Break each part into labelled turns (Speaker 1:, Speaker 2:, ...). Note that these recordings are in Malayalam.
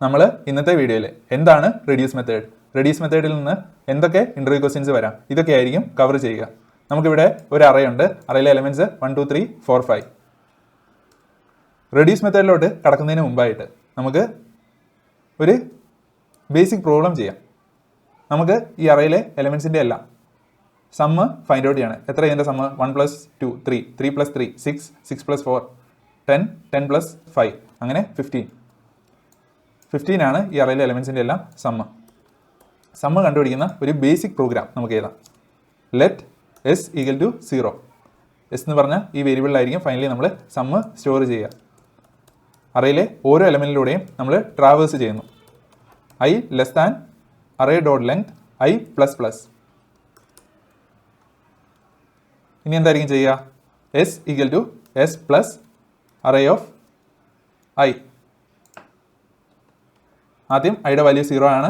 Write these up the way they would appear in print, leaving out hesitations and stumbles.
Speaker 1: നമ്മൾ ഇന്നത്തെ വീഡിയോയിൽ എന്താണ് റെഡ്യൂസ് മെത്തേഡ്, റെഡ്യൂസ് മെത്തേഡിൽ നിന്ന് എന്തൊക്കെ ഇന്റർവ്യൂ ക്വസ്റ്റ്യൻസ് വരാം, ഇതൊക്കെ ആയിരിക്കും കവർ ചെയ്യുക. നമുക്കിവിടെ ഒരു അറേ ഉണ്ട്. അറേയിലെ എലമെന്റ്സ് 1 2 3 4 5. റെഡ്യൂസ് മെത്തേഡിലോട്ട് കടക്കുന്നതിന് മുമ്പായിട്ട് നമുക്ക് ഒരു ബേസിക് പ്രോബ്ലം ചെയ്യാം. നമുക്ക് ഈ അറേയിലെ എലമെന്റ്സിന്റെ എല്ലാം സമ്മ് ഫൈൻഡ് ഔട്ട് ചെയ്യണം. എത്ര ഇതിന്റെ സമ്മ്? 1 + 2 3, 3 + 3 6, 6 + 4 10, 10 + 5 അങ്ങനെ 15 ആണ് ഈ അറേയിലെ എലമെന്റ്സിന്റെ എല്ലാം സമ്മ് കണ്ടുപിടിക്കുന്ന ഒരു ബേസിക് പ്രോഗ്രാം നമുക്ക് എഴുതാം. Let S equal to 0. S എന്ന് പറഞ്ഞാൽ ഈ വേരിയബിളിലായിരിക്കും ഫൈനലി നമ്മൾ സമ്മ് സ്റ്റോർ ചെയ്യുക. അറേയിലെ ഓരോ എലമെന്റിലൂടെയും നമ്മൾ ട്രാവേഴ്സ് ചെയ്യുന്നു. I less than array dot length I ++. ഇനി എന്തായിരിക്കും ചെയ്യുക? S equal to S plus array of I. ആദ്യം ഐയുടെ വാല്യൂ 0 ആണ്.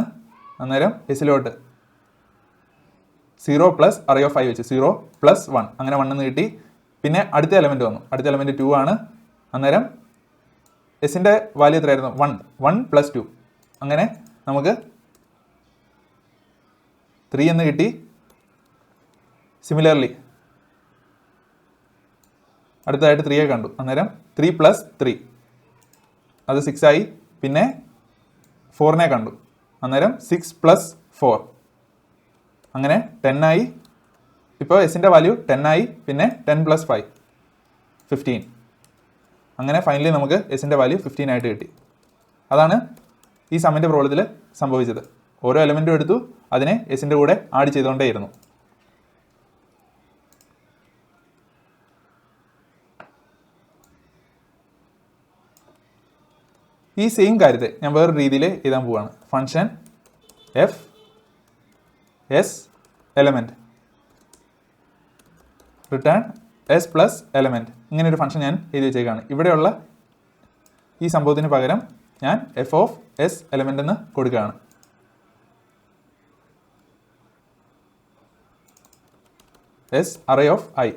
Speaker 1: അന്നേരം എസിലോട്ട് 0 പ്ലസ് array ഓഫ് I വെച്ച് 0 + 1 അങ്ങനെ 1 എന്ന് കിട്ടി. പിന്നെ അടുത്ത എലമെന്റ് വന്നു. അടുത്ത എലമെന്റ് 2 ആണ്. അന്നേരം എസിന്റെ വാല്യൂ എത്രയായിരുന്നു? 1 + 2 അങ്ങനെ നമുക്ക് 3 എന്ന് കിട്ടി. സിമിലർലി അടുത്തതായിട്ട് 3 കണ്ടു. അന്നേരം 3 + 3 അത് 6 ആയി. പിന്നെ 4 കണ്ടു. അന്നേരം 6 + 4 അങ്ങനെ 10 ആയി. ഇപ്പോൾ എസിൻ്റെ വാല്യൂ 10 ആയി. പിന്നെ 10 + 5 15. അങ്ങനെ ഫൈനലി നമുക്ക് എസിൻ്റെ വാല്യൂ 15 ആയിട്ട് കിട്ടി. അതാണ് ഈ സമ്മിൻ്റെ പ്രോബ്ലത്തിൽ സംഭവിച്ചത്. ഓരോ എലമെൻറ്റും എടുത്തു, അതിനെ എസിൻ്റെ കൂടെ ആഡ് ചെയ്തുകൊണ്ടേയിരുന്നു. ഈ സെയിം കാര്യത്തെ ഞാൻ വേറൊരു രീതിയിൽ എഴുതാൻ പോവുകയാണ്. Function F S element return S plus element. ഇങ്ങനെ ഒരു ഫംഗ്ഷൻ ഞാൻ എഴുതി വെച്ചേക്കാണ്. ഇവിടെയുള്ള ഈ സംഭവത്തിന് പകരം ഞാൻ എഫ് ഓഫ് എസ് എലമെൻ്റ് എന്ന് കൊടുക്കുകയാണ്. S array of I.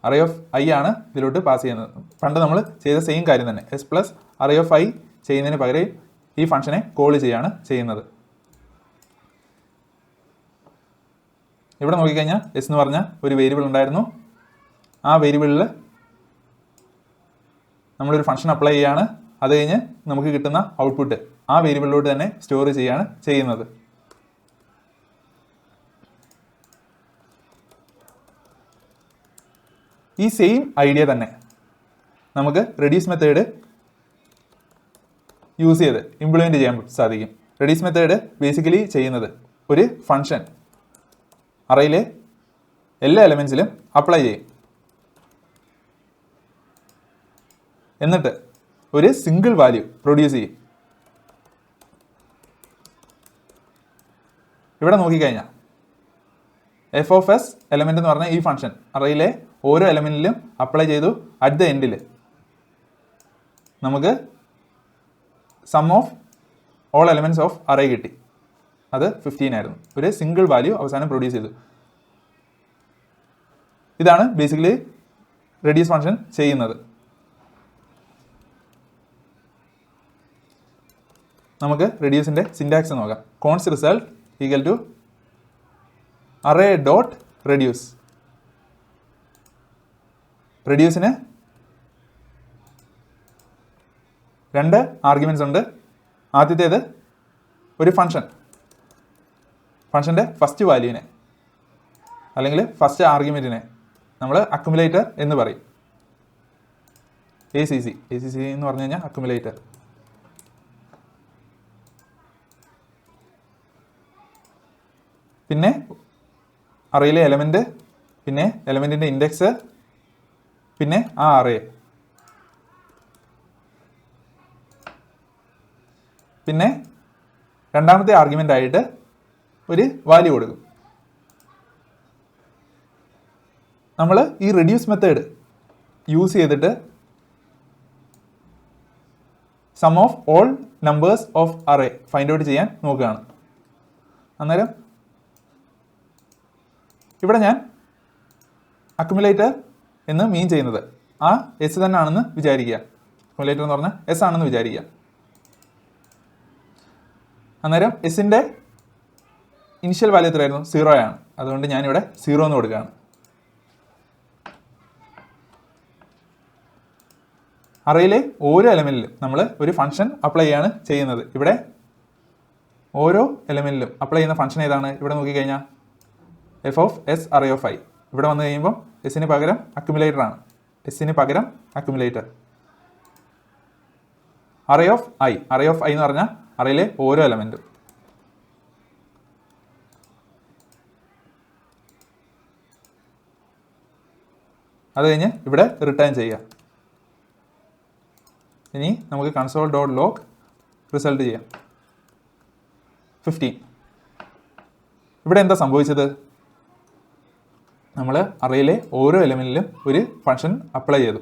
Speaker 1: array of I ആണ് ഇതിലോട്ട് പാസ് ചെയ്യുന്നത്. പണ്ട് നമ്മൾ ചെയ്ത സെയിം കാര്യം തന്നെ. S plus array of I ചെയ്യുന്നതിന് പകരം ഈ ഫംഗ്ഷനെ കോൾ ചെയ്യാണ് ചെയ്യുന്നത്. ഇവിടെ നോക്കിക്കഴിഞ്ഞാൽ എസ് എന്ന് പറഞ്ഞ ഒരു വേരിയബിൾ ഉണ്ടായിരുന്നു. ആ വേരിയബിളിൽ നമ്മളൊരു ഫംഗ്ഷൻ അപ്ലൈ ചെയ്യാണ്. അത് കഴിഞ്ഞ് നമുക്ക് കിട്ടുന്ന ഔട്ട്പുട്ട് ആ വേരിയബിളിലോട്ട് തന്നെ സ്റ്റോർ ചെയ്യാണ് ചെയ്യുന്നത്. ഈ സെയിം ഐഡിയ തന്നെ നമുക്ക് റെഡ്യൂസ് മെത്തേഡ് യൂസ് ചെയ്ത് ഇംപ്ലിമെൻറ്റ് ചെയ്യാൻ സാധിക്കും. റെഡ്യൂസ് മെത്തേഡ് ബേസിക്കലി ചെയ്യുന്നത് ഒരു ഫംഗ്ഷൻ അറേയിലെ എല്ലാ എലമെൻറ്റ്സിലും അപ്ലൈ ചെയ്യും. എന്നിട്ട് ഒരു സിംഗിൾ വാല്യൂ പ്രൊഡ്യൂസ് ചെയ്യും. ഇവിടെ നോക്കിക്കഴിഞ്ഞാൽ എഫ് ഓഫ് എസ് എലമെന്റ് എന്ന് പറഞ്ഞ ഈ ഫംഗ്ഷൻ അറേയിലെ ഓരോ എലമെന്റിലും അപ്ലൈ ചെയ്തു. അറ്റ് ദ എൻഡിൽ നമുക്ക് sum of all elements of array കിട്ടി. അത് 15 ആയിരുന്നു. ഒരു സിംഗിൾ വാല്യൂ അവസാനം പ്രൊഡ്യൂസ് ചെയ്തു. ഇതാണ് ബേസിക്കലി റെഡ്യൂസ് ഫംഗ്ഷൻ ചെയ്യുന്നത്. നമുക്ക് റെഡ്യൂസിന്റെ സിന്റാക്സ് നോക്കാം. Const result equal to array dot reduce. റെഡ്യൂസിന് 2 ആർഗ്യുമെന്റ്സ് ഉണ്ട്. ആദ്യത്തേത് ഒരു ഫംഗ്ഷന്റെ ഫസ്റ്റ് വാല്യൂവിനെ അല്ലെങ്കിൽ ഫസ്റ്റ് ആർഗ്യുമെന്റിനെ നമ്മൾ അക്യുമുലേറ്റർ എന്ന് പറയും. ACC എന്ന് പറഞ്ഞു കഴിഞ്ഞാൽ അക്യുമുലേറ്റർ. പിന്നെ അറേയിലെ എലമെന്റ്, പിന്നെ എലമെന്റിന്റെ ഇൻഡെക്സ്, പിന്നെ ആ അറേ, പിന്നെ രണ്ടാമത്തെ ആർഗ്യുമെന്റ് ആയിട്ട് ഒരു വാല്യൂ കൊടുക്കും. നമ്മൾ ഈ റെഡ്യൂസ് മെത്തേഡ് യൂസ് ചെയ്തിട്ട് sum of all numbers of array find out ചെയ്യാൻ നോക്കുകയാണ്. അന്നേരം ഇവിടെ ഞാൻ അക്യുമുലേറ്റർ എന്ന് മീൻ ചെയ്യുന്നത് ആ എസ് തന്നെ ആണെന്ന് വിചാരിക്കുക. അക്യുമുലേറ്റർ എന്ന് പറഞ്ഞാൽ എസ് ആണെന്ന് വിചാരിക്കുക. അന്നേരം എസിൻ്റെ ഇനിഷ്യൽ വാല്യൂ എത്രയായിരുന്നു? 0 ആണ്. അതുകൊണ്ട് ഞാനിവിടെ 0 എന്ന് കൊടുക്കുകയാണ്. അറയിലെ ഓരോ എലമെൻറ്റിലും നമ്മൾ ഒരു ഫംഗ്ഷൻ അപ്ലൈ ചെയ്യാണ് ചെയ്യുന്നത്. ഇവിടെ ഓരോ എലമെൻറ്റിലും അപ്ലൈ ചെയ്യുന്ന ഫംഗ്ഷൻ ഏതാണ്? ഇവിടെ നോക്കിക്കഴിഞ്ഞാൽ F of S array of I. ഇവിടെ വന്നു കഴിയുമ്പോൾ എസിന് പകരം അക്യുമുലേറ്റർ ആണ്. എസിന് പകരം accumulator. Array of I. Array of I എന്ന് പറഞ്ഞാൽ അറയിലെ ഓരോ എലമെൻറ്റും. അത് കഴിഞ്ഞ് ഇവിടെ റിട്ടേൺ ചെയ്യുക. ഇനി നമുക്ക് കൺസോൾ ഡോട്ട് ലോഗ് റിസൾട്ട് ചെയ്യാം. 15. ഇവിടെ എന്താ സംഭവിച്ചത്? നമ്മൾ അറയിലെ ഓരോ എലമെൻറ്റിലും ഒരു ഫംഗ്ഷൻ അപ്ലൈ ചെയ്തു.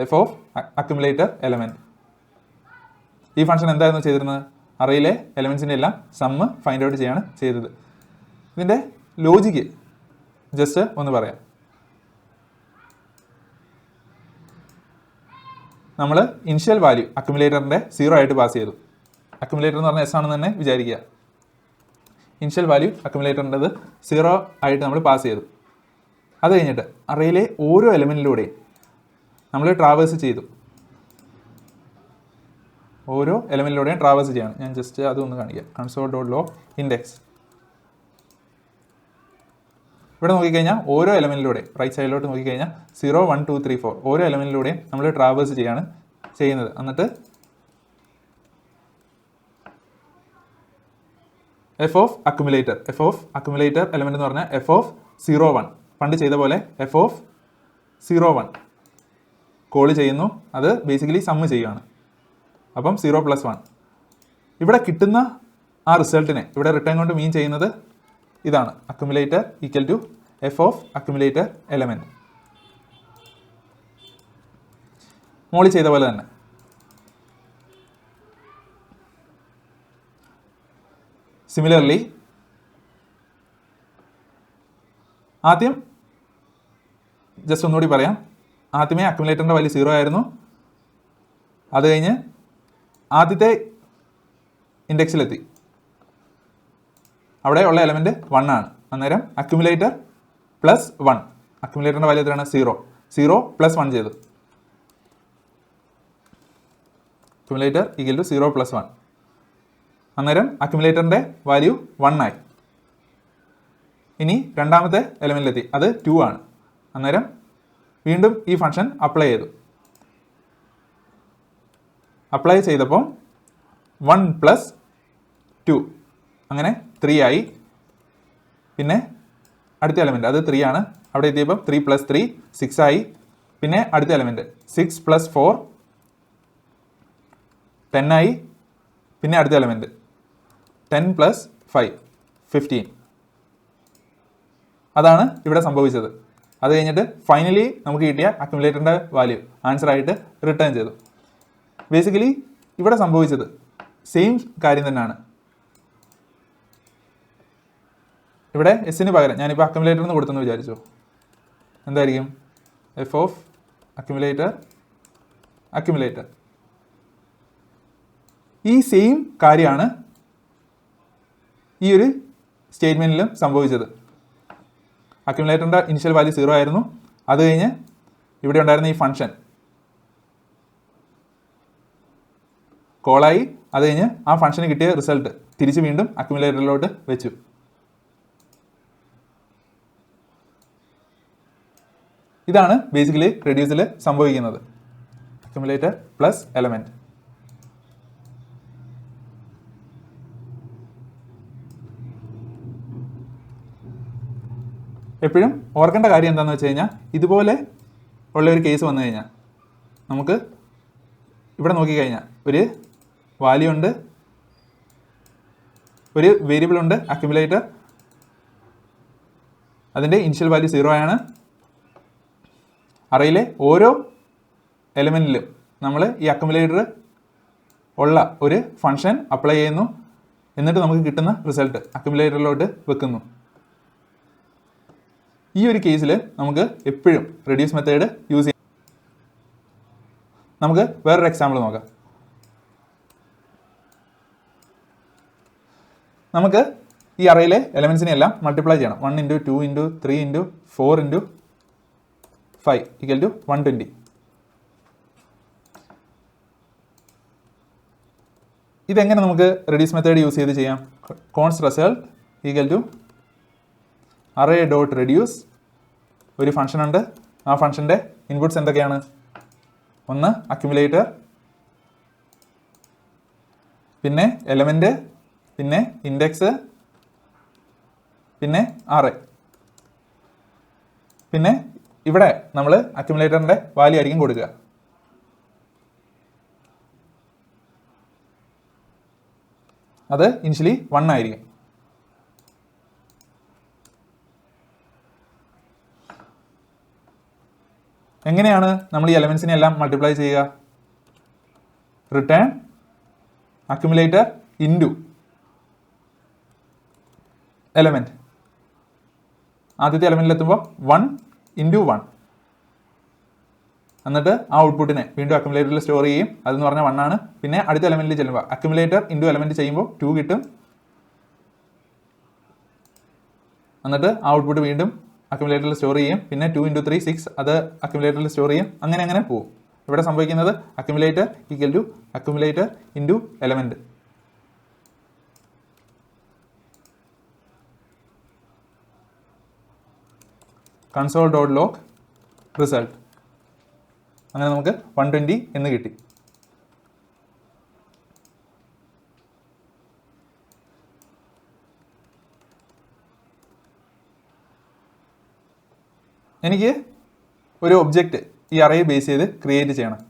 Speaker 1: F of accumulator element. ഈ ഫംഗ്ഷൻ എന്തായിരുന്നു ചെയ്തിരുന്നത്? അറയിലെ എലമെൻസിൻ്റെ എല്ലാം സമ്മ് ഫൈൻഡ് ഔട്ട് ചെയ്യാണ് ചെയ്തത്. ഇതിൻ്റെ ലോജിക്ക് ജസ്റ്റ് ഒന്ന് പറയാം. നമ്മൾ ഇനിഷ്യൽ വാല്യൂ അക്യുമുലേറ്ററിൻ്റെ 0 ആയിട്ട് പാസ് ചെയ്തു. അക്യുമുലേറ്റർ എന്ന് പറഞ്ഞാൽ എസ് ആണെന്ന് തന്നെ വിചാരിക്കുക. ഇനിഷ്യൽ വാല്യൂ അക്യുമുലേറ്ററിൻ്റെത് 0 ആയിട്ട് നമ്മൾ പാസ് ചെയ്തു. അത് കഴിഞ്ഞിട്ട് അറയിലെ ഓരോ എലമെൻറ്റിലൂടെയും നമ്മൾ ട്രാവേഴ്സ് ചെയ്തു. ഓരോ എലമെൻറ്റിലൂടെയും ട്രാവേഴ്സ് ചെയ്യണം. ഞാൻ ജസ്റ്റ് അതൊന്ന് കാണിക്കാം. Console dot log index. ഇവിടെ നോക്കിക്കഴിഞ്ഞാൽ ഓരോ എലമെൻറ്റിലൂടെ റൈറ്റ് സൈഡിലോട്ട് നോക്കിക്കഴിഞ്ഞാൽ 0 1 2 3 4 ഓരോ എലമെൻറ്റിലൂടെയും നമ്മൾ ട്രാവേഴ്സ് ചെയ്യാണ് ചെയ്യുന്നത്. എന്നിട്ട് F of accumulator. F of accumulator element എന്ന് പറഞ്ഞാൽ എഫ് ഓഫ് 0 1. പണ്ട് ചെയ്ത പോലെ എഫ് ഓഫ് 0 1 കോൾ ചെയ്യുന്നു. അത് ബേസിക്കലി സമ്മ് ചെയ്യുകയാണ്. അപ്പം 0 + 1. ഇവിടെ കിട്ടുന്ന ആ റിസൾട്ടിനെ ഇവിടെ റിട്ടേൺ കൊണ്ട് മീൻ ചെയ്യുന്നത് ഇതാണ്. Accumulator equal to F of accumulator element. മോളി ചെയ്ത പോലെ തന്നെ. സിമിലർലി ആദ്യം ജസ്റ്റ് ഒന്നുകൂടി പറയാം. ആദ്യമേ അക്യുമുലേറ്ററിൻ്റെ വാല്യൂ 0 ആയിരുന്നു. അത് കഴിഞ്ഞ് ആദ്യത്തെ ഇൻഡെക്സിലെത്തി. അവിടെ ഉള്ള എലമെൻറ്റ് 1 ആണ്. അന്നേരം അക്യുമുലേറ്റർ പ്ലസ് 1. അക്യുമുലേറ്ററിൻ്റെ വാല്യൂ എത്രയാണ്? 0. 0 + 1 ചെയ്തു. Accumulator equal to 0 + 1. അന്നേരം അക്യുമുലേറ്ററിൻ്റെ വാല്യൂ 1 ആയി. ഇനി രണ്ടാമത്തെ എലമെൻറ്റിലെത്തി. അത് 2 ആണ്. അന്നേരം വീണ്ടും ഈ ഫംഗ്ഷൻ അപ്ലൈ ചെയ്തു. അപ്ലൈ ചെയ്തപ്പോൾ 1 + 2 അങ്ങനെ 3 ആയി. പിന്നെ അടുത്ത എലമെൻറ്റ് അത് 3 ആണ്. അവിടെ എത്തിയപ്പോൾ 3 + 3 6 ആയി. പിന്നെ അടുത്ത എലമെൻറ്റ് 6 + 4 10 ആയി. പിന്നെ അടുത്ത എലമെൻറ്റ് 10 + 5 15. അതാണ് ഇവിടെ സംഭവിച്ചത്. അത് കഴിഞ്ഞിട്ട് ഫൈനലി നമുക്ക് കിട്ടിയ അക്യുമുലേറ്ററിൻ്റെ വാല്യൂ ആൻസർ ആയിട്ട് റിട്ടേൺ ചെയ്തു. ബേസിക്കലി ഇവിടെ സംഭവിച്ചത് സെയിം കാര്യം തന്നെയാണ്. ഇവിടെ എസിന് പകരം ഞാനിപ്പോൾ അക്യുമുലേറ്റർ എന്ന് കൊടുത്തെന്ന് വിചാരിച്ചു. എന്തായിരിക്കും? F of accumulator accumulator. ഈ സെയിം കാര്യമാണ് ഈ ഒരു സ്റ്റേറ്റ്മെൻറ്റിലും സംഭവിച്ചത്. അക്യുമുലേറ്ററിൻ്റെ ഇനിഷ്യൽ വാല്യൂ 0 ആയിരുന്നു. അത് കഴിഞ്ഞ് ഇവിടെ ഉണ്ടായിരുന്ന ഈ ഫംഗ്ഷൻ കോളായി. അത് കഴിഞ്ഞ് ആ ഫംഗ്ഷന് കിട്ടിയ റിസൾട്ട് തിരിച്ച് വീണ്ടും അക്യുമുലേറ്ററിലോട്ട് വെച്ചു. ഇതാണ് ബേസിക്കലി റെഡ്യൂസിൽ സംഭവിക്കുന്നത്. Accumulator plus element. എപ്പോഴും ഓർക്കേണ്ട കാര്യം എന്താണെന്ന് വെച്ച് കഴിഞ്ഞാൽ ഇതുപോലെ ഉള്ള ഒരു കേസ് വന്നു കഴിഞ്ഞാൽ നമുക്ക് ഇവിടെ നോക്കിക്കഴിഞ്ഞാൽ ഒരു വാല്യൂ ഉണ്ട്, ഒരു വേരിയബിൾ ഉണ്ട് അക്യുമുലേറ്റർ. അതിൻ്റെ ഇനിഷ്യൽ വാല്യൂ 0 ആണ്. അറയിലെ ഓരോ എലമെൻറ്റിലും നമ്മൾ ഈ അക്യുമുലേറ്റർ ഉള്ള ഒരു ഫംഗ്ഷൻ അപ്ലൈ ചെയ്യുന്നു. എന്നിട്ട് നമുക്ക് കിട്ടുന്ന റിസൾട്ട് അക്യുമുലേറ്ററിലോട്ട് വെക്കുന്നു. ഈ ഒരു കേസിൽ നമുക്ക് എപ്പോഴും റെഡ്യൂസ് മെത്തേഡ് യൂസ് ചെയ്യാം. നമുക്ക് വേറൊരു എക്സാമ്പിൾ നോക്കാം. നമുക്ക് ഈ അറയിലെ എലമെൻസിനെ എല്ലാം മൾട്ടിപ്ലൈ ചെയ്യണം. 1 × 2 × 3 × 4 × 5 = 120. ഇതെങ്ങനെ നമുക്ക് റെഡ്യൂസ് മെത്തേഡ് യൂസ് ചെയ്ത് ചെയ്യാം? Const result = array.reduce. ഒരു ഫംഗ്ഷൻ ഉണ്ട്. ആ ഫംഗ്ഷൻ്റെ ഇൻപുട്ട്സ് എന്തൊക്കെയാണ്? ഒന്ന് അക്യുമുലേറ്റർ, പിന്നെ എലമെൻറ്റ്, പിന്നെ ഇൻഡെക്സ്, പിന്നെ array. പിന്നെ ഇവിടെ നമ്മൾ അക്യുമുലേറ്ററിൻ്റെ വാല്യൂ ആയിരിക്കും കൊടുക്കുക. അത് ഇനിഷ്യലി 1 ആയിരിക്കും. എങ്ങനെയാണ് നമ്മൾ ഈ എലമെൻസിനെ എല്ലാം മൾട്ടിപ്ലൈ ചെയ്യുക? Return accumulator into element. ആദ്യത്തെ എലമെൻറ്റിലെത്തുമ്പോൾ 1 × 1. എന്നിട്ട് ആ ഔട്ട്പുട്ടിനെ വീണ്ടും അക്യുമുലേറ്ററിൽ സ്റ്റോർ ചെയ്യും. അതെന്ന് പറഞ്ഞാൽ 1 ആണ്. പിന്നെ അടുത്ത എലമെൻറ്റിൽ ചെല്ലുമ്പോൾ അക്യുമുലേറ്റർ ഇൻറ്റു എലമെൻറ്റ് ചെയ്യുമ്പോൾ 2 കിട്ടും. എന്നിട്ട് ആ ഔട്ട്പുട്ട് വീണ്ടും അക്യുമുലേറ്ററിൽ സ്റ്റോർ ചെയ്യും. പിന്നെ 2 × 3 6, അത് അക്യുമുലേറ്ററിൽ സ്റ്റോർ ചെയ്യും. അങ്ങനെ പോകും. ഇവിടെ സംഭവിക്കുന്നത് accumulator accumulator into element. console.log result. അങ്ങനെ നമുക്ക് 120 എന്ന് കിട്ടി. എനിക്ക് ഒരു ഒബ്ജക്റ്റ് ഈ അറേ ബേസ് ചെയ്ത് ക്രിയേറ്റ് ചെയ്യണം.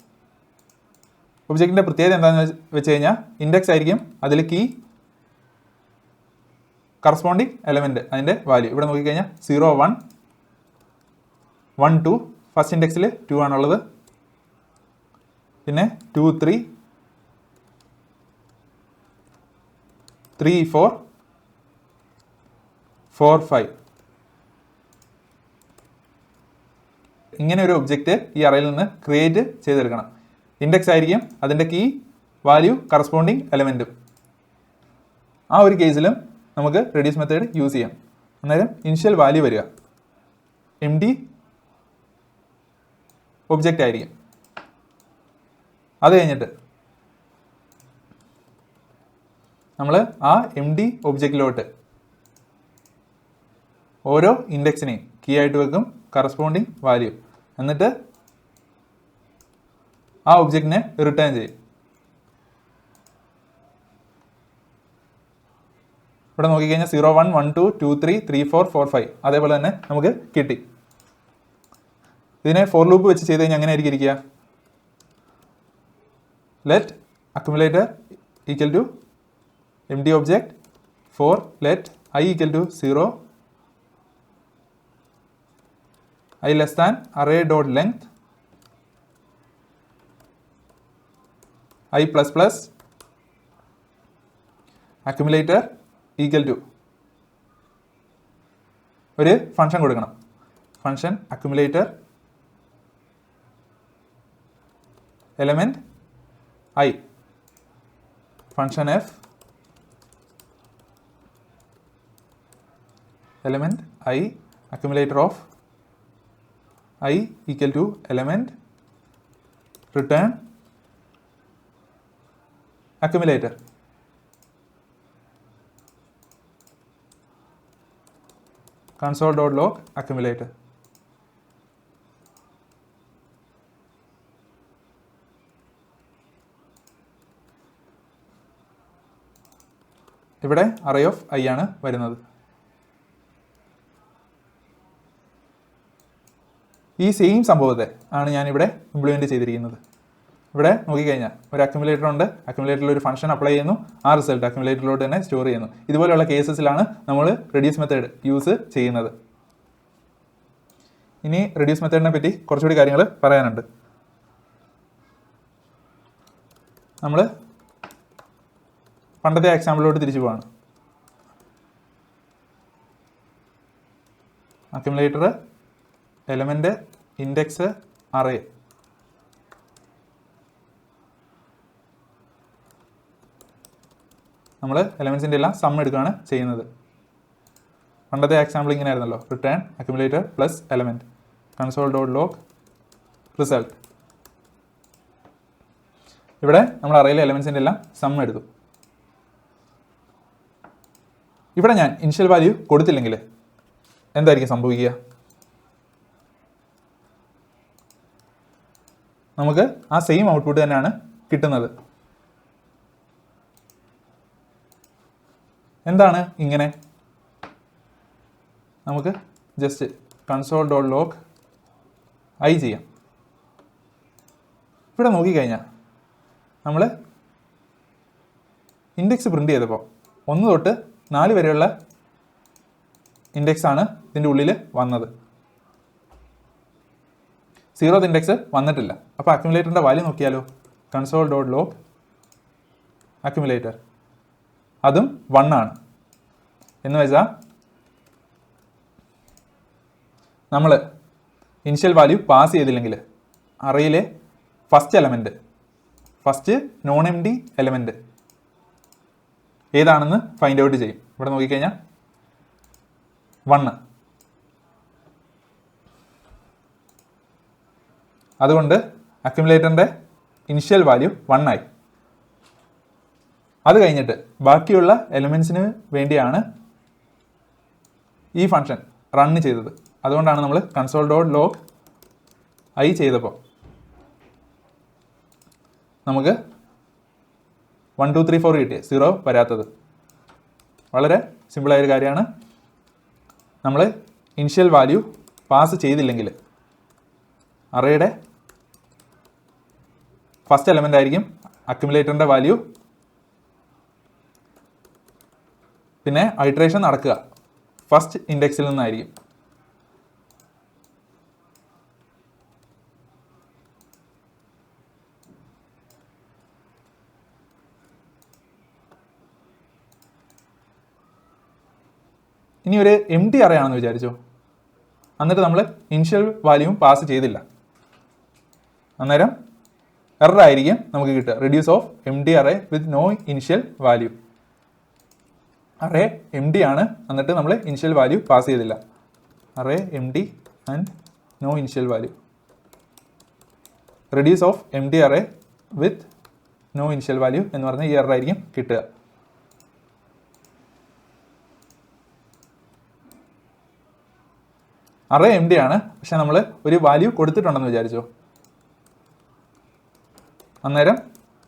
Speaker 1: ഒബ്ജക്റ്റിൻ്റെ പ്രത്യേകത എന്താണെന്ന് വെച്ച് കഴിഞ്ഞാൽ ഇൻഡെക്സ് ആയിരിക്കും അതിൽ കീ, കറസ്പോണ്ടിങ് എലമെൻറ്റ് അതിൻ്റെ വാല്യൂ. ഇവിടെ നോക്കിക്കഴിഞ്ഞാൽ 0 1 1 2, ഫസ്റ്റ് ഇൻഡെക്സിൽ 2 ആണുള്ളത്. പിന്നെ 2 3 3 4 4 5. ഇങ്ങനെ ഒരു ഒബ്ജക്റ്റ് ഈ അറയിൽ നിന്ന് ക്രിയേറ്റ് ചെയ്തെടുക്കണം. ഇൻഡെക്സ് ആയിരിക്കും അതിൻ്റെ കീ, വാല്യൂ, കറസ്പോണ്ടിങ് എലമെൻറ്റും. ആ ഒരു കേസിലും നമുക്ക് റെഡ്യൂസ് മെത്തേഡ് യൂസ് ചെയ്യാം. അന്നേരം ഇനിഷ്യൽ വാല്യൂ വരിക എംപ്റ്റി ഒബ്ജക്റ്റ് ആയിരിക്കും. അത് കഴിഞ്ഞിട്ട് നമ്മൾ ആ എംപ്റ്റി ഒബ്ജക്റ്റിലോട്ട് ഓരോ ഇൻഡെക്സിനെയും കീ ആയിട്ട് വെക്കും, കറസ്പോണ്ടിങ് വാല്യൂ. എന്നിട്ട് ആ ഒബ്ജക്റ്റിനെ റിട്ടേൺ ചെയ്യും. ഇവിടെ നോക്കിക്കഴിഞ്ഞാൽ 0 1 1 2 2 3 3 4 4 5 അതേപോലെ തന്നെ നമുക്ക് കിട്ടി. ഇതിനെ ഫോർ ലൂപ്പ് വെച്ച് ചെയ്ത് കഴിഞ്ഞാൽ അങ്ങനെ ആയിരിക്കും ഇരിക്കുക. Let accumulator = empty object for let I = 0, I less than array.length I plus plus accumulator = ഒരു ഫംഗ്ഷൻ കൊടുക്കണം. Function accumulator element I, function f element I, accumulator of I = element return accumulator. console.log accumulator. ഇവിടെ array of I ആണ് വരുന്നത്. ഈ സെയിം സംഭവത്തെ ആണ് ഞാനിവിടെ ഇംപ്ലിമെൻറ്റ് ചെയ്തിരിക്കുന്നത്. ഇവിടെ നോക്കിക്കഴിഞ്ഞാൽ ഒരു അക്യുമുലേറ്റർ ഉണ്ട്. അക്യുമുലേറ്ററിൽ ഒരു ഫംഗ്ഷൻ അപ്ലൈ ചെയ്യുന്നു. ആ റിസൾട്ട് അക്യുമുലേറ്ററിലോട്ട് തന്നെ സ്റ്റോർ ചെയ്യുന്നു. ഇതുപോലെയുള്ള കേസസിലാണ് നമ്മൾ റെഡ്യൂസ് മെത്തേഡ് യൂസ് ചെയ്യുന്നത്. ഇനി റെഡ്യൂസ് മെത്തേഡിനെ പറ്റി കുറച്ചുകൂടി കാര്യങ്ങൾ പറയാനുണ്ട്. നമ്മൾ പണ്ടത്തെ എക്സാമ്പിളിലോട്ട് തിരിച്ചു പോവാണ്. Accumulator, element, index, array. നമ്മൾ എലമെൻസിൻ്റെ എല്ലാം സം എടുക്കുകയാണ് ചെയ്യുന്നത്. പണ്ടത്തെ എക്സാമ്പിൾ ഇങ്ങനെ ആയിരുന്നല്ലോ, return accumulator plus element console dot log result. ഇവിടെ നമ്മൾ അറയിലെ എലമെൻസിൻ്റെ എല്ലാം സം എടുത്തു. ഇവിടെ ഞാൻ ഇനിഷ്യൽ വാല്യൂ കൊടുത്തില്ലെങ്കിൽ എന്തായിരിക്കും സംഭവിക്കുക? നമുക്ക് ആ സെയിം ഔട്ട്പുട്ട് തന്നെയാണ് കിട്ടുന്നത്. എന്താണ് ഇങ്ങനെ? നമുക്ക് just console dot log I ചെയ്യാം. ഇവിടെ നോക്കിക്കഴിഞ്ഞാൽ നമ്മൾ ഇൻഡെക്സ് പ്രിൻ്റ് ചെയ്തപ്പോൾ 1 തൊട്ട് 4 വരെയുള്ള ഇൻഡെക്സാണ് ഇതിൻ്റെ ഉള്ളിൽ വന്നത്. 0th ഇൻഡെക്സ് വന്നിട്ടില്ല. അപ്പോൾ അക്യുമുലേറ്ററിൻ്റെ വാല്യൂ നോക്കിയാലോ, കൺസോൾ ഡോട്ട് ലോഗ് അക്യുമുലേറ്റർ, അതും 1 ആണ്. എന്ന് വെച്ചാൽ നമ്മൾ ഇനിഷ്യൽ വാല്യൂ പാസ് ചെയ്തില്ലെങ്കിൽ അറയിലെ first element, first non empty element ഏതാണെന്ന് ഫൈൻഡ് ഔട്ട് ചെയ്യും. ഇവിടെ നോക്കിക്കഴിഞ്ഞാൽ 1. അതുകൊണ്ട് അക്യുമുലേറ്ററിൻ്റെ ഇനിഷ്യൽ വാല്യൂ 1 ആയി. അത് കഴിഞ്ഞിട്ട് ബാക്കിയുള്ള എലമെൻസിന് വേണ്ടിയാണ് ഈ ഫംഗ്ഷൻ റൺ ചെയ്തത്. അതുകൊണ്ടാണ് നമ്മൾ കൺസോൾ ഡോട്ട് ലോഗ് ഐ ചെയ്തപ്പോൾ നമുക്ക് 1 2 3 4 കിട്ടിയ 0 വരാത്തത്. വളരെ സിമ്പിളായൊരു കാര്യമാണ്. നമ്മൾ ഇനിഷ്യൽ വാല്യൂ പാസ് ചെയ്തില്ലെങ്കിൽ അറേയുടെ ഫസ്റ്റ് എലമെൻ്റ് ആയിരിക്കും അക്യുമുലേറ്ററിൻ്റെ വാല്യൂ. പിന്നെ ഐട്രേഷൻ നടക്കുക ഫസ്റ്റ് ഇൻഡെക്സിൽ നിന്നായിരിക്കും. ഇനി ഒരു എം ടി അറേ ആണെന്ന് വിചാരിച്ചോ. എന്നിട്ട് നമ്മൾ ഇനിഷ്യൽ വാല്യൂവും പാസ് ചെയ്തില്ല. അന്നേരം എറർ ആയിരിക്കും നമുക്ക് കിട്ടുക, reduce of empty array with no initial value. Array empty ആണ്, എന്നിട്ട് നമ്മൾ ഇനിഷ്യൽ വാല്യൂ പാസ് ചെയ്തില്ല. Array empty and no initial value, reduce of empty array with no initial value എന്ന് പറഞ്ഞ ഈ എറർ ആയിരിക്കും കിട്ടുക. അറേ എം ഡി ആണ്, പക്ഷെ നമ്മൾ ഒരു വാല്യൂ കൊടുത്തിട്ടുണ്ടെന്ന് വിചാരിച്ചോ. അന്നേരം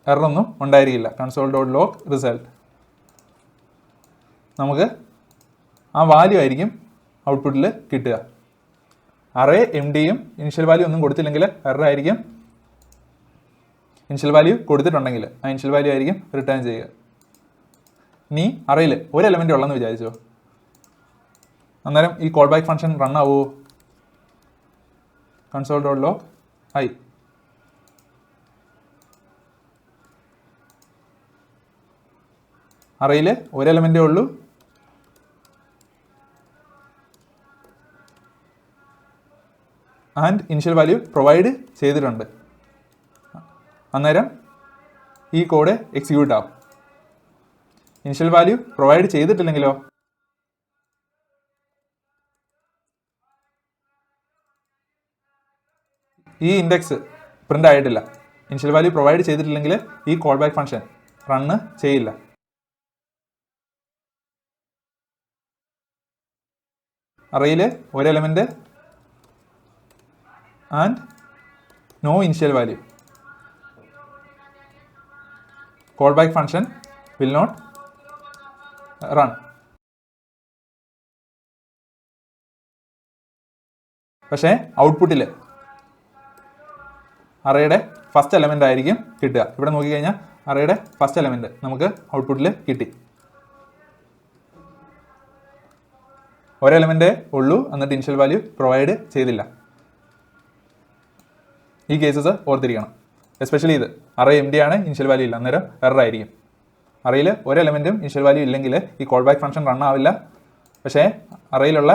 Speaker 1: എററൊന്നും ഉണ്ടായിരിക്കില്ല. കൺസോൾ ഡോട്ട് ലോഗ് റിസൾട്ട്, നമുക്ക് ആ വാല്യൂ ആയിരിക്കും ഔട്ട്പുട്ടിൽ കിട്ടുക. അറേ എം ഡിയും ഇനിഷ്യൽ വാല്യൂ ഒന്നും കൊടുത്തില്ലെങ്കിൽ എറർ ആയിരിക്കും. ഇനിഷ്യൽ വാല്യൂ കൊടുത്തിട്ടുണ്ടെങ്കിൽ ആ ഇനിഷ്യൽ വാല്യൂ ആയിരിക്കും റിട്ടേൺ ചെയ്യുക. ഇനി അറേയിൽ ഒരു എലമെൻ്റ് ഉള്ളെന്ന് വിചാരിച്ചോ. അന്നേരം ഈ കോൾ ബാക്ക് ഫംഗ്ഷൻ റൺ ആവുമോ? കൺസോൾ ഡോട്ട് ലോഗ് ഐ, അറേയിൽ ഒരു എലമെൻ്റേ ഉള്ളൂ. ആൻഡ് ഇനിഷ്യൽ വാല്യൂ പ്രൊവൈഡ് ചെയ്തിട്ടുണ്ട്. അന്നേരം ഈ കോഡ് എക്സിക്യൂട്ട് ആവും. ഇനിഷ്യൽ വാല്യൂ പ്രൊവൈഡ് ചെയ്തിട്ടില്ലെങ്കിലോ ഈ ഇൻഡെക്സ് പ്രിൻ്റ് ആയിട്ടില്ല. ഇനിഷ്യൽ വാല്യൂ പ്രൊവൈഡ് ചെയ്തിട്ടില്ലെങ്കിൽ ഈ കോൾ ബാക്ക് ഫംഗ്ഷൻ റണ്ണ് ചെയ്യില്ല. അറേയിൽ ഒരു element and no initial value, callback function will not run. പക്ഷേ ഔട്ട്പുട്ടിൽ അറേയുടെ ഫസ്റ്റ് എലമെൻ്റ് ആയിരിക്കും കിട്ടുക. ഇവിടെ നോക്കിക്കഴിഞ്ഞാൽ അറേയുടെ ഫസ്റ്റ് എലമെൻ്റ് നമുക്ക് ഔട്ട്പുട്ടിൽ കിട്ടി. ഒരു എലമെൻ്റേ ഉള്ളൂ, എന്നിട്ട് ഇനിഷ്യൽ വാല്യൂ പ്രൊവൈഡ് ചെയ്തില്ല. ഈ കേസസ് ഓർത്തിരിക്കണം. എസ്പെഷ്യലി ഇത് അറേ എം ഡി ആണ്, ഇനിഷ്യൽ വാല്യൂ ഇല്ല, അന്നേരം എറർ ആയിരിക്കും. അറേയിൽ ഒരു എലമെൻറ്റും ഇനിഷ്യൽ വാല്യൂ ഇല്ലെങ്കിൽ ഈ കോൾ ബാക്ക് ഫംഗ്ഷൻ റൺ ആവില്ല. പക്ഷേ അറേയിലുള്ള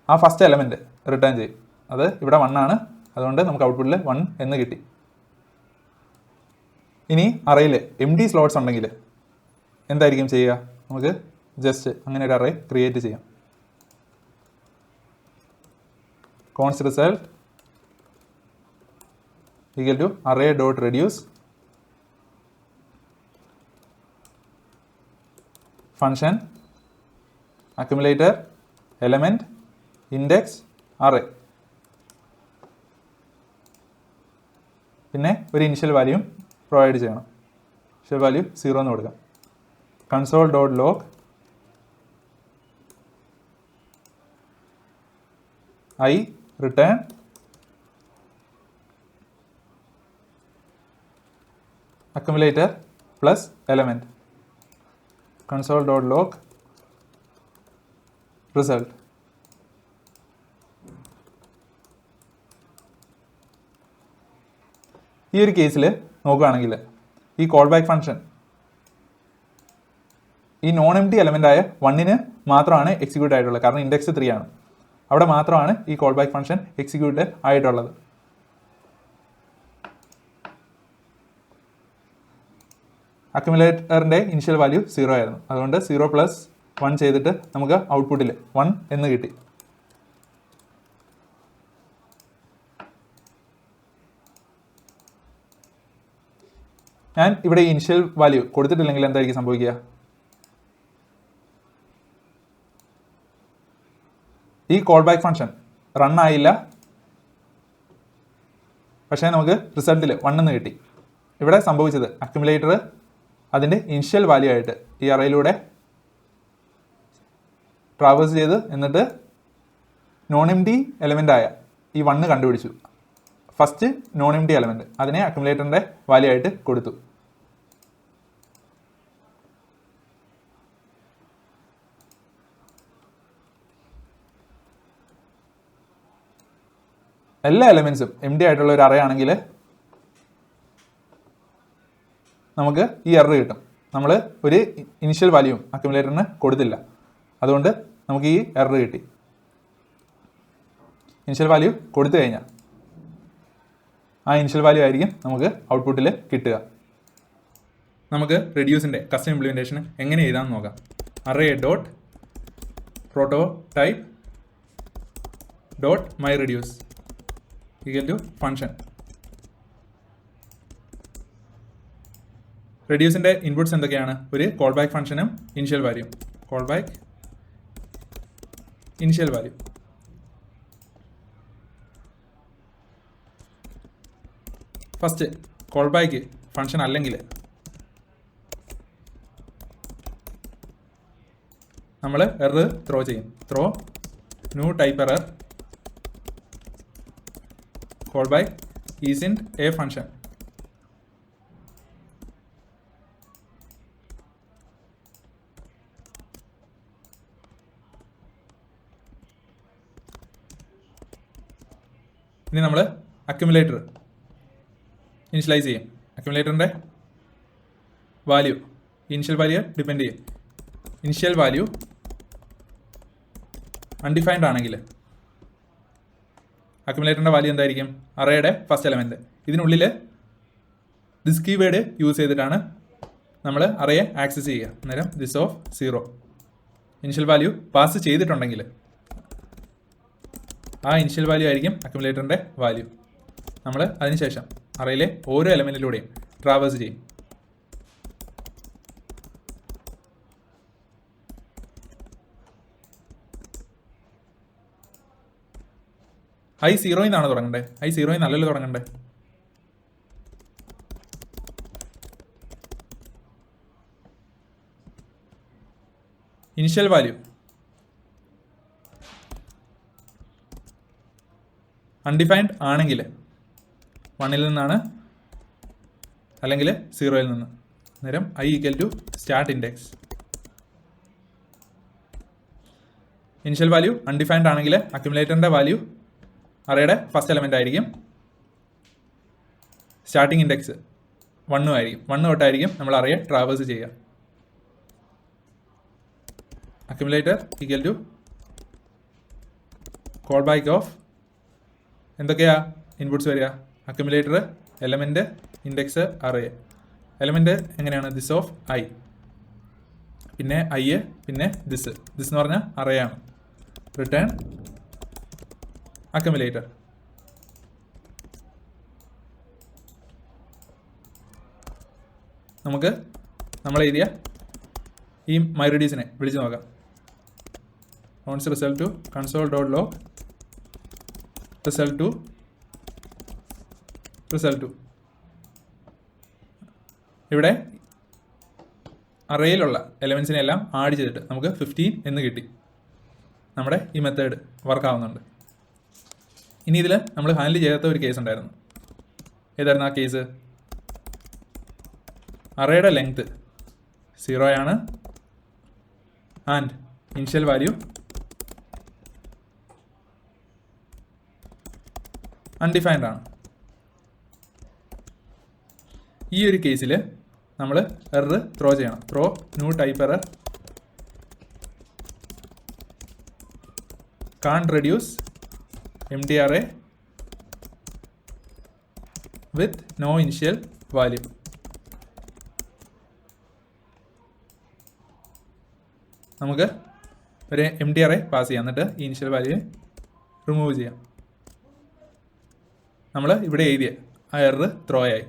Speaker 1: ആ ഫസ്റ്റ് എലമെൻറ്റ് റിട്ടേൺ ചെയ്യും. അത് ഇവിടെ 1 ആണ്, അതുകൊണ്ട് നമുക്ക് ഔട്ട്പുട്ടിൽ 1 എന്ന് കിട്ടി. ഇനി അറേയിൽ എം ഡി സ്ലോട്ട്സ് ഉണ്ടെങ്കിൽ എന്തായിരിക്കും ചെയ്യുക? നമുക്ക് ജസ്റ്റ് അങ്ങനെ ഒരു അറേ ക്രിയേറ്റ് ചെയ്യാം. Const result equal to array dot reduce function accumulator element index array. പിന്നെ ഒരു ഇനിഷ്യൽ വാല്യൂ പ്രൊവൈഡ് ചെയ്യണം. ഇനിഷ്യൽ വാല്യൂ 0 എന്ന് കൊടുക്കാം. Console dot log I return accumulator plus element. Console dot log result. ഈ ഒരു കേസിൽ നോക്കുകയാണെങ്കിൽ ഈ കോൾ ബാക്ക് ഫംഗ്ഷൻ ഈ നോൺ എംപ്റ്റി എലമെന്റ് ആയ 1-ന് മാത്രമാണ് എക്സിക്യൂട്ട് ആയിട്ടുള്ളത്. കാരണം ഇൻഡെക്സ് 3 ആണ്. അവിടെ മാത്രമാണ് ഈ കോൾ ബാക്ക് ഫംഗ്ഷൻ എക്സിക്യൂട്ട് ആയിട്ടുള്ളത്. അക്യുമുലേറ്ററിന്റെ ഇനിഷ്യൽ വാല്യൂ 0 ആയിരുന്നു. അതുകൊണ്ട് 0 + 1 ചെയ്തിട്ട് നമുക്ക് ഔട്ട്പുട്ടിൽ 1 എന്ന് കിട്ടി. ഞാൻ ഇവിടെ ഇനിഷ്യൽ വാല്യൂ കൊടുത്തിട്ടില്ലെങ്കിൽ എന്തായിരിക്കും സംഭവിക്കുക? ഈ കോൾ ബാക്ക് ഫംഗ്ഷൻ റൺ ആയില്ല, പക്ഷേ നമുക്ക് റിസൾട്ടിൽ 1 എന്ന് കിട്ടി. ഇവിടെ സംഭവിച്ചത് അക്യുമുലേറ്റർ അതിൻ്റെ ഇനിഷ്യൽ വാല്യൂ ആയിട്ട് ഈ അറയിലൂടെ ട്രാവേഴ്സ് ചെയ്ത് എന്നിട്ട് നോൺ എംപ്റ്റി എലമെൻ്റ് ആയ ഈ 1 കണ്ടുപിടിച്ചു. ഫസ്റ്റ് നോൺ എംപ്റ്റി എലമെന്റ് അതിനെ അക്യുമുലേറ്ററിന്റെ വാല്യൂ ആയിട്ട് കൊടുത്തു. എല്ലാ എലമെന്റ്സും എം ഡി ആയിട്ടുള്ള ഒരു അറേ ആണെങ്കിൽ നമുക്ക് ഈ എറർ കിട്ടും. നമ്മൾ ഒരു ഇനിഷ്യൽ വാല്യൂവും അക്യുമുലേറ്ററിന് കൊടുത്തില്ല, അതുകൊണ്ട് നമുക്ക് ഈ എറർ കിട്ടി. ഇനിഷ്യൽ വാല്യൂ കൊടുത്തു കഴിഞ്ഞാൽ ആ ഇനിഷ്യൽ വാല്യൂ ആയിരിക്കും നമുക്ക് ഔട്ട്പുട്ടിൽ കിട്ടുക. നമുക്ക് റെഡ്യൂസിൻ്റെ കസ്റ്റം ഇംപ്ലിമെൻറ്റേഷൻ എങ്ങനെ എഴുതാമെന്ന് നോക്കാം. Array dot prototype dot my reduce equal to function. റെഡ്യൂസിൻ്റെ ഇൻപുട്ട്സ് എന്തൊക്കെയാണ്? ഒരു കോൾ ബാക്ക് ഫംഗ്ഷനും initial value. Callback initial value. First callback function അല്ലെങ്കിൽ നമ്മൾ എറർ ത്രോ ചെയ്യും. Throw new type error callback isn't a function. ഇനി നമ്മൾ അക്യുമുലേറ്റർ ഇനിഷ്യലൈസ് ചെയ്യും. അക്യുമുലേറ്ററിൻ്റെ വാല്യൂ ഇനിഷ്യൽ വാല്യൂ ഡിപ്പെൻഡ് ചെയ്യും. ഇനിഷ്യൽ വാല്യൂ അൺഡിഫൈൻഡ് ആണെങ്കിൽ അക്യുമുലേറ്ററിൻ്റെ വാല്യൂ എന്തായിരിക്കും? അറേയുടെ ഫസ്റ്റ് എലമെൻറ്റ്. ഇതിനുള്ളിൽ ദിസ് കീവേഡ് യൂസ് ചെയ്തിട്ടാണ് നമ്മൾ അറേയെ ആക്സസ് ചെയ്യുക. അന്നേരം this of 0 initial value pass ചെയ്തിട്ടുണ്ടെങ്കിൽ ആ ഇനിഷ്യൽ വാല്യൂ ആയിരിക്കും അക്യുമുലേറ്ററിൻ്റെ വാല്യൂ. നമ്മൾ അതിനുശേഷം അറയിലെ ഓരോ എലമെൻറ്റിലൂടെയും ട്രാവേഴ്സ് ചെയ്യും. ഐ 0 നിന്നാണ് തുടങ്ങണ്ടേ? ഐ 0 നല്ലല്ലോ തുടങ്ങണ്ടേ? ഇനിഷ്യൽ വാല്യൂ അൺഡിഫൈൻഡ് ആണെങ്കിൽ 1-ൽ നിന്നാണ്, അല്ലെങ്കിൽ 0-ൽ നിന്ന്. അന്നേരം I equal to start index. Initial value undefined ആണെങ്കിൽ അക്യുമുലേറ്ററിൻ്റെ വാല്യൂ അറേയുടെ ഫസ്റ്റ് എലമെൻ്റ് ആയിരിക്കും. സ്റ്റാർട്ടിംഗ് ഇൻഡെക്സ് 1 ആയിരിക്കും. 1 തൊട്ടായിരിക്കും നമ്മൾ അറേയെ ട്രാവേഴ്സ് ചെയ്യുക. Accumulator equal to callback of എന്തൊക്കെയാ ഇൻപുട്സ് വരിക? പിന്നെ ഐ, പിന്നെ ദിസ് എന്ന് പറഞ്ഞാൽ അറേയാണ്. Return accumulator. നമുക്ക് നമ്മൾ എഴുതിയ ഈ MyReduceനെ വിളിച്ച് നോക്കാം. Const result two console dot log result two. ഇവിടെ അറേയിലുള്ള എലമെൻസിനെ എല്ലാം ആഡ് ചെയ്തിട്ട് നമുക്ക് 15 എന്ന് കിട്ടി. നമ്മുടെ ഈ മെത്തേഡ് വർക്ക് ആവുന്നുണ്ട്. ഇനി ഇതിൽ നമ്മൾ ഹാൻഡിൽ ചെയ്യാത്ത ഒരു കേസ് ഉണ്ടായിരുന്നു. ഏതായിരുന്നു ആ കേസ്? അറേയുടെ ലെങ്ത് 0 ആണ് ആൻഡ് ഇനിഷ്യൽ വാല്യൂ അൺഡിഫൈൻഡ് ആണ്. ഈ ഒരു കേസിൽ നമ്മൾ എറർ ത്രോ ചെയ്യണം. Throw new type error can't reduce empty array with no initial value. നമുക്ക് ഒരു empty array പാസ് ചെയ്യാം, എന്നിട്ട് ഈ ഇനിഷ്യൽ വാല്യൂ റിമൂവ് ചെയ്യാം. നമ്മൾ ഇവിടെ എഴുതിയ ആ എറർ ത്രോ ആയി.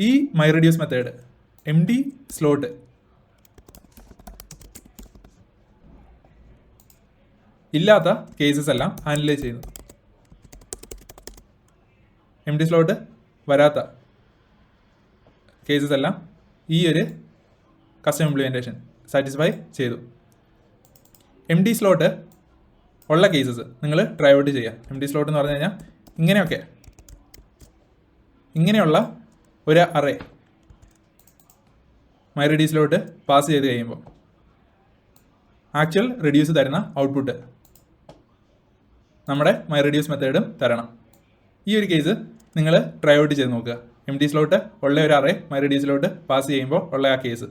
Speaker 1: ഈ MyReduce മെത്തേഡ് empty സ്ലോട്ട് ഇല്ലാത്ത കേസസ് എല്ലാം ഹാൻഡിൽ ചെയ്യുന്നു. empty സ്ലോട്ട് വരാത്ത കേസസ് എല്ലാം ഈ ഒരു കസ്റ്റം ഇംപ്ലിമെൻറ്റേഷൻ സാറ്റിസ്ഫൈ ചെയ്തു. empty സ്ലോട്ട് ഉള്ള കേസസ് നിങ്ങൾ ട്രൈ ഔട്ട് ചെയ്യുക. empty സ്ലോട്ട് എന്ന് പറഞ്ഞു കഴിഞ്ഞാൽ ഇങ്ങനെയുള്ള ഒരു അറേ MyReduceലോട്ട് പാസ് ചെയ്ത് കഴിയുമ്പോൾ ആക്ച്വൽ റെഡ്യൂസ് തരുന്ന ഔട്ട്പുട്ട് നമ്മുടെ MyReduce മെത്തേഡും തരണം. ഈ ഒരു കേസ് നിങ്ങൾ ട്രൈ ഔട്ട് ചെയ്ത് നോക്കുക. empty സ്ലോട്ട് ഉള്ള ഒരു അറേ MyReduceലോട്ട് പാസ് ചെയ്യുമ്പോൾ ഉള്ള ആ കേസ്.